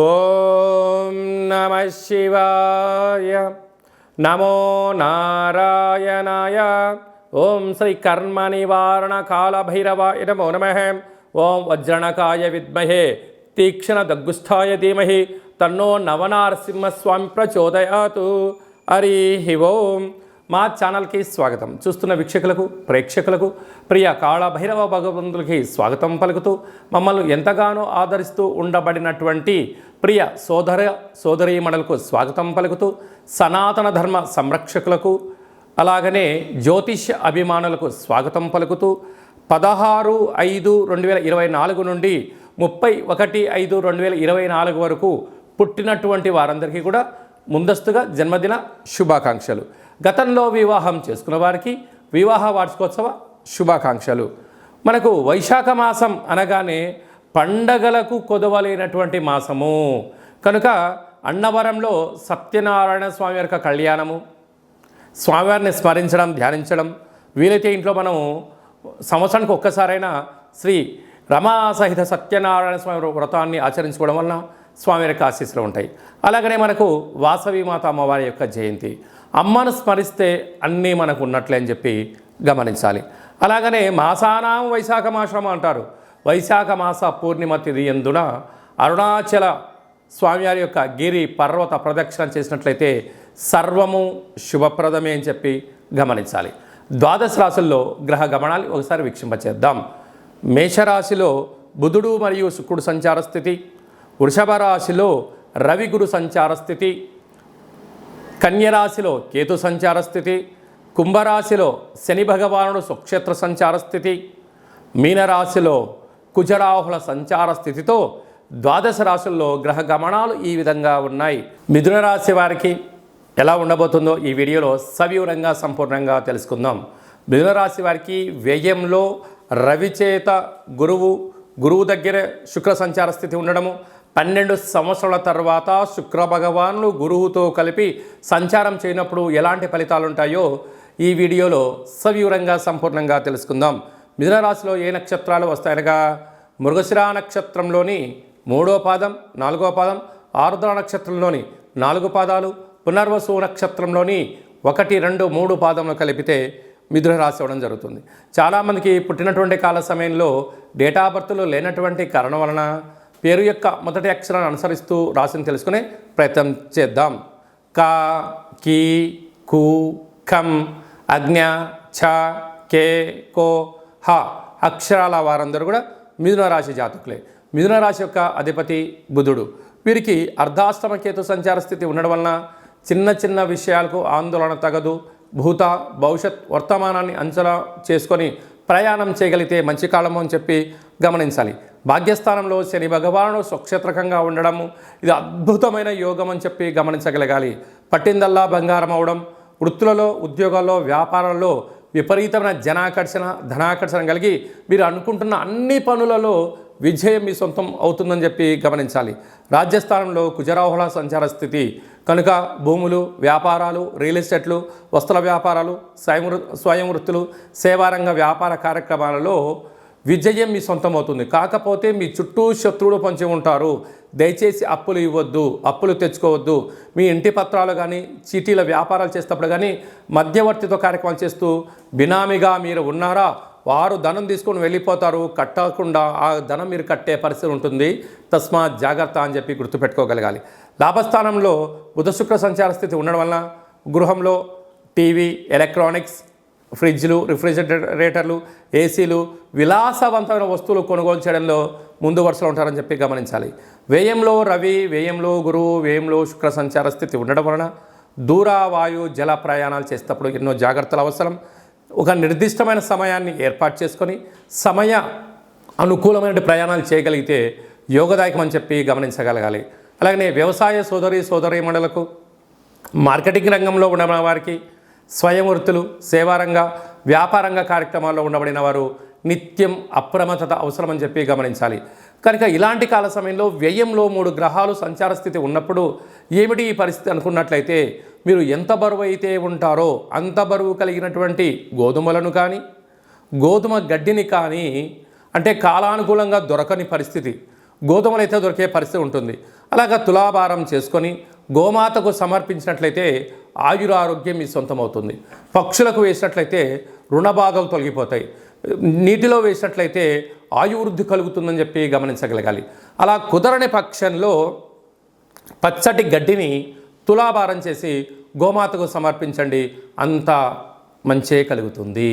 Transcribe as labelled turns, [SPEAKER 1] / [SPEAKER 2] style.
[SPEAKER 1] ఓం నమ శివాయ. నమో నారాయణాయ. ఓం శ్రీ కర్మ నివారణ కాల భైరవాయ నమో నమః. ఓం వజ్రణకాయ విద్మహే తీక్షణ దగ్గుస్థాయ ధీమహి తన్నో నవనారసింహస్వామి ప్రచోదయాతు. హరి ఓం. మా ఛానల్కి స్వాగతం. చూస్తున్న వీక్షకులకు ప్రేక్షకులకు ప్రియ కాళ భైరవ భగవంతులకి స్వాగతం పలుకుతూ మమ్మల్ని ఎంతగానో ఆదరిస్తూ ఉండబడినటువంటి ప్రియ సోదరీమణులకు స్వాగతం పలుకుతూ సనాతన ధర్మ సంరక్షకులకు అలాగనే జ్యోతిష్య అభిమానులకు స్వాగతం పలుకుతూ 16/5/2024 నుండి 31/5/2024 వరకు పుట్టినటువంటి వారందరికీ కూడా ముందస్తుగా జన్మదిన శుభాకాంక్షలు. గతంలో వివాహం చేసుకున్న వారికి వివాహ వార్షికోత్సవ శుభాకాంక్షలు. మనకు వైశాఖ మాసం అనగానే పండగలకు కొదవలేనటువంటి మాసము కనుక అన్నవరంలో సత్యనారాయణ స్వామి యొక్క కళ్యాణము, స్వామివారిని స్మరించడం, ధ్యానించడం, వీలైతే ఇంట్లో మనం సంవత్సరానికి ఒక్కసారైనా శ్రీ రమా సహిత సత్యనారాయణ స్వామి వ్రతాన్ని ఆచరించుకోవడం వలన స్వామి యొక్క ఆశీస్సులు ఉంటాయి. అలాగనే మనకు వాసవి మాత అమ్మవారి యొక్క జయంతి, అమ్మను స్మరిస్తే అన్నీ మనకు ఉన్నట్లే అని చెప్పి గమనించాలి. అలాగనే మాసానాం వైశాఖ మాసం అంటారు. వైశాఖ మాస పూర్ణిమ తిథి యందున అరుణాచల స్వామివారి యొక్క గిరి పర్వత ప్రదక్షిణ చేసినట్లయితే సర్వము శుభప్రదమే అని చెప్పి గమనించాలి. ద్వాదశ రాశుల్లో గ్రహ గమనాలు ఒకసారి వీక్షింపచేద్దాం. మేషరాశిలో బుధుడు మరియు శుక్రుడు సంచార స్థితి, వృషభ రాశిలో రవి గురు సంచార స్థితి, కన్యరాశిలో కేతు సంచార స్థితి, కుంభరాశిలో శని భగవానుడు స్వక్షేత్ర సంచార స్థితి, మీనరాశిలో కుజరాహుల సంచార స్థితితో ద్వాదశ రాశుల్లో గ్రహ గమనాలు ఈ విధంగా ఉన్నాయి. మిథున రాశి వారికి ఎలా ఉండబోతుందో ఈ వీడియోలో సవివరంగా సంపూర్ణంగా తెలుసుకుందాం. మిథున రాశి వారికి వ్యయంలో రవి చేత గురువు దగ్గర శుక్ర సంచార స్థితి ఉండడము, 12 సంవత్సరాల తర్వాత శుక్ర భగవానులు గురువుతో కలిపి సంచారం చేయనప్పుడు ఎలాంటి ఫలితాలు ఉంటాయో ఈ వీడియోలో సవివరంగా సంపూర్ణంగా తెలుసుకుందాం. మిథున రాశిలో ఏ నక్షత్రాలు వస్తాయనగా మృగశిర నక్షత్రంలోని 3వ పాదం, 4వ పాదం, ఆరుద్ర నక్షత్రంలోని 4 పాదాలు, పునర్వసు నక్షత్రంలోని 1, 2, 3 పాదంలో కలిపితే మిథున రాశి అవ్వడం జరుగుతుంది. చాలామందికి పుట్టినటువంటి కాల సమయంలో డేటా బర్త్లు లేనటువంటి కారణం వలన పేరు యొక్క మొదటి అక్షరాన్ని అనుసరిస్తూ రాశిని తెలుసుకునే ప్రయత్నం చేద్దాం. క, కి, కు, ఖం, అజ్ఞ, ఛ, కే, కో, హ అక్షరాల వారందరూ కూడా మిథున రాశి జాతకులే. మిథున రాశి యొక్క అధిపతి బుధుడు. వీరికి అర్ధాష్టమ కేతు సంచార స్థితి ఉండడం వలన చిన్న చిన్న విషయాలకు ఆందోళన తగదు. భూత భవిష్యత్ వర్తమానాన్ని అంచనా చేసుకొని ప్రయాణం చేయగలిగితే మంచి కాలము అని చెప్పి గమనించాలి. భాగ్యస్థానంలో శని భగవానుడు స్వక్షేత్రకంగా ఉండడము ఇది అద్భుతమైన యోగం అని చెప్పి గమనించగలగాలి. పట్టిందల్లా బంగారం అవడం, వృత్తులలో, ఉద్యోగాల్లో, వ్యాపారాల్లో విపరీతమైన ధనాకర్షణ కలిగి మీరు అనుకుంటున్న అన్ని పనులలో విజయం మీ సొంతం అవుతుందని చెప్పి గమనించాలి. రాజ్యస్థానంలో కుజరాహుల సంచార స్థితి కనుక భూములు, వ్యాపారాలు, రియల్ ఎస్టేట్లు, వస్త్ర వ్యాపారాలు, స్వయం వృత్తులు, సేవారంగ వ్యాపార కార్యక్రమాలలో విజయం మీ సొంతం అవుతుంది. కాకపోతే మీ చుట్టూ శత్రువులు పొంచి ఉంటారు. దయచేసి అప్పులు ఇవ్వద్దు, అప్పులు తెచ్చుకోవద్దు. మీ ఇంటి పత్రాలు కానీ చీటీల వ్యాపారాలు చేసేటప్పుడు కానీ మధ్యవర్తితో కార్యక్రమాలు చేస్తూ బినామీగా మీరు ఉన్నారా, వారు ధనం తీసుకొని వెళ్ళిపోతారు. కట్టకుండా ఆ ధనం మీరు కట్టే పరిస్థితి ఉంటుంది. తస్మాత్ జాగ్రత్త అని చెప్పి గుర్తుపెట్టుకోగలగాలి. లాభస్థానంలో బుధ శుక్ర సంచార స్థితి ఉండడం వలన గృహంలో టీవీ, ఎలక్ట్రానిక్స్, ఫ్రిడ్జ్లు, రిఫ్రిజిరేటర్లు, ఏసీలు, విలాసవంతమైన వస్తువులు కొనుగోలు చేయడంలో ముందు వరుసలో ఉంటారని చెప్పి గమనించాలి. వ్యయంలో రవి, వ్యయంలో గురువు, వ్యయంలో శుక్ర సంచార స్థితి ఉండడం వలన దూర వాయు జల ప్రయాణాలు చేసేటప్పుడు ఎన్నో జాగ్రత్తలు అవసరం. ఒక నిర్దిష్టమైన సమయాన్ని ఏర్పాటు చేసుకొని సమయ అనుకూలమైన ప్రయాణాలు చేయగలిగితే యోగదాయకం అని చెప్పి గమనించగలగాలి. అలాగనే వ్యవసాయ సోదరీమణులకు, మార్కెటింగ్ రంగంలో ఉన్న వారికి, స్వయం వృత్తులు, సేవారంగ వ్యాపారంగ కార్యక్రమాల్లో ఉండబడిన వారు నిత్యం అప్రమత్తత అవసరమని చెప్పి గమనించాలి. కనుక ఇలాంటి కాల సమయంలో వ్యయంలో 3 గ్రహాలు సంచార స్థితి ఉన్నప్పుడు ఏమిటి ఈ పరిస్థితి అనుకున్నట్లయితే మీరు ఎంత బరువు అయితే ఉంటారో అంత బరువు కలిగినటువంటి గోధుమలను కానీ, గోధుమ గడ్డిని కానీ, అంటే కాలానుకూలంగా దొరకని పరిస్థితి, గోధుమలు అయితే దొరికే పరిస్థితి ఉంటుంది. అలాగా తులాభారం చేసుకొని గోమాతకు సమర్పించినట్లయితే ఆయురారోగ్యం మీ సొంతమవుతుంది. పక్షులకు వేసినట్లయితే రుణబాధలు తొలగిపోతాయి. నీటిలో వేసినట్లయితే ఆయువృద్ధి కలుగుతుందని చెప్పి గమనించగలగాలి. అలా కుదరని పక్షంలో పచ్చటి గడ్డిని తులాభారం చేసి గోమాతకు సమర్పించండి, అంత మంచే కలుగుతుంది.